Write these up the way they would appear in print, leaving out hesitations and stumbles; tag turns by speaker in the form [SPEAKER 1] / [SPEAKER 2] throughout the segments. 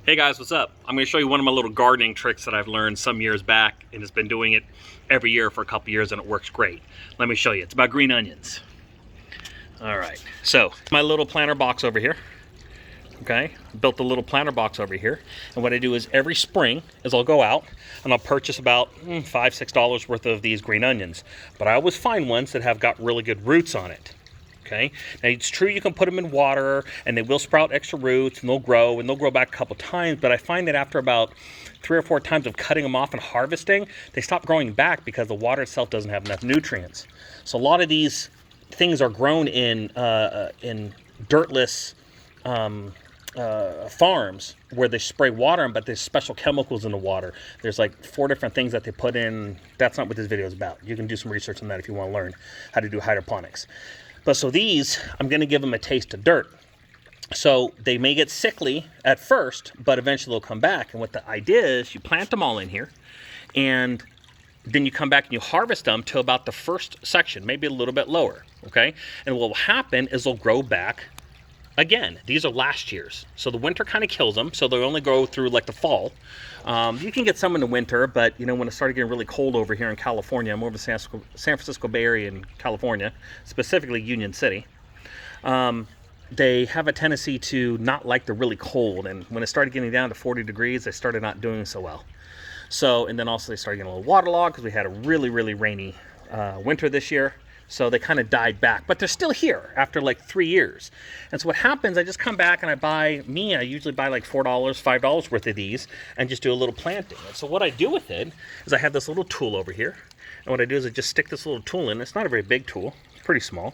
[SPEAKER 1] Hey guys, what's up? I'm going to show you one of my little gardening tricks that I've learned some years back and has been doing it every year for a couple years and it works great. Let me show you. It's about green onions. All right, so my little planter box over here. Okay, built a little planter box over here, and what I do is every spring is I'll go out and I'll purchase about $5-6 worth of these green onions, but I always find ones that have got really good roots on it. Okay, now it's true you can put them in water and they will sprout extra roots and they'll grow back a couple times, but I find that after about 3 or 4 times of cutting them off and harvesting, they stop growing back because the water itself doesn't have enough nutrients. So a lot of these things are grown in dirtless farms where they spray water in, but there's special chemicals in the water. There's like 4 different things that they put in. That's not what this video is about. You can do some research on that if you want to learn how to do hydroponics. But so these, I'm going to give them a taste of dirt. So they may get sickly at first, but eventually they'll come back. And what the idea is, you plant them all in here, and then you come back and you harvest them to about the first section, maybe a little bit lower, okay? And what will happen is they'll grow back again. These are last year's. So the winter kind of kills them, so they'll only grow through like the fall. You can get some in the winter, but you know, when it started getting really cold over here in California, I'm over the San Francisco Bay Area in California, specifically Union City, they have a tendency to not like the really cold, and when it started getting down to 40 degrees, they started not doing so well. So, and then also they started getting a little waterlogged because we had a really, really rainy winter this year. So they kind of died back, but they're still here after like 3 years. And so what happens, I just come back and I usually buy like $4, $5 worth of these and just do a little planting. And so what I do with it is I have this little tool over here. And what I do is I just stick this little tool in. It's not a very big tool, it's pretty small.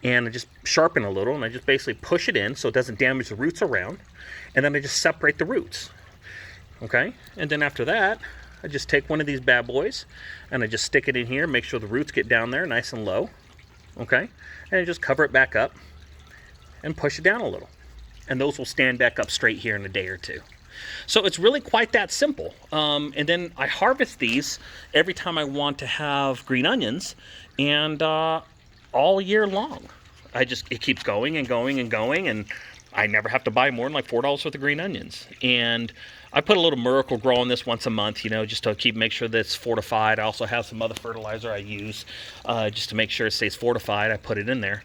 [SPEAKER 1] And I just sharpen a little and I just basically push it in so it doesn't damage the roots around. And then I just separate the roots. Okay, and then after that, I just take one of these bad boys and I just stick it in here, make sure the roots get down there nice and low, okay? And I just cover it back up and push it down a little. And those will stand back up straight here in a day or two. So it's really quite that simple. And then I harvest these every time I want to have green onions, and all year long. It keeps going and going and going, and I never have to buy more than like $4 worth of green onions. And I put a little Miracle Grow on this once a month, you know, just to make sure that it's fortified. I also have some other fertilizer I use just to make sure it stays fortified. I put it in there.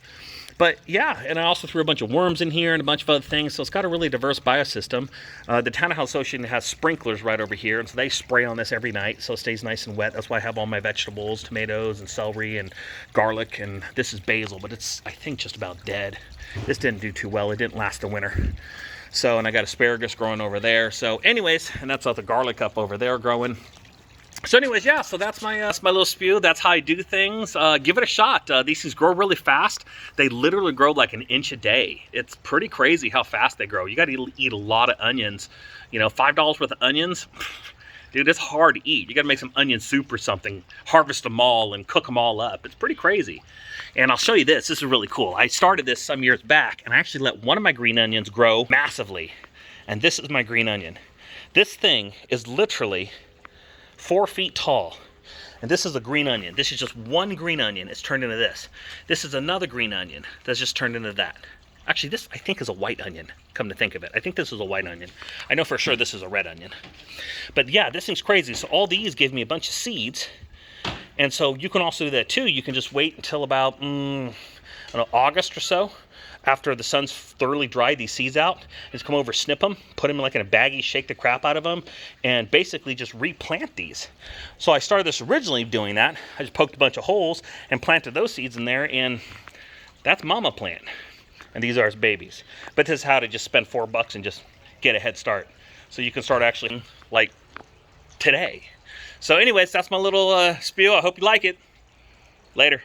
[SPEAKER 1] But yeah, and I also threw a bunch of worms in here and a bunch of other things, so it's got a really diverse biosystem. The Townhouse Association has sprinklers right over here, and so they spray on this every night, so it stays nice and wet. That's why I have all my vegetables, tomatoes and celery and garlic, and this is basil, but it's, I think, just about dead. This didn't do too well. It didn't last the winter. So, and I got asparagus growing over there. So anyways, and that's all the garlic up over there growing. So anyways, yeah, so that's my little spew. That's how I do things. Give it a shot. These things grow really fast. They literally grow like an inch a day. It's pretty crazy how fast they grow. You got to eat a lot of onions. You know, $5 worth of onions, dude, it's hard to eat. You got to make some onion soup or something, harvest them all and cook them all up. It's pretty crazy. And I'll show you this. This is really cool. I started this some years back, and I actually let one of my green onions grow massively. And this is my green onion. This thing is literally 4 feet tall. And this is a green onion. This is just one green onion. It's turned into this. This is another green onion that's just turned into that. Actually, this I think is a white onion, come to think of it. I think this is a white onion. I know for sure this is a red onion. But yeah, this thing's crazy. So all these give me a bunch of seeds. And so you can also do that too. You can just wait until about I don't know, August or so, after the sun's thoroughly dried these seeds out. Just come over, snip them, put them like in a baggie, shake the crap out of them, and basically just replant these. So I started this originally doing that. I just poked a bunch of holes and planted those seeds in there, and that's mama plant. And these are its babies. But this is how to just spend $4 and just get a head start. So you can start actually like today. So anyways, that's my little spew. I hope you like it. Later.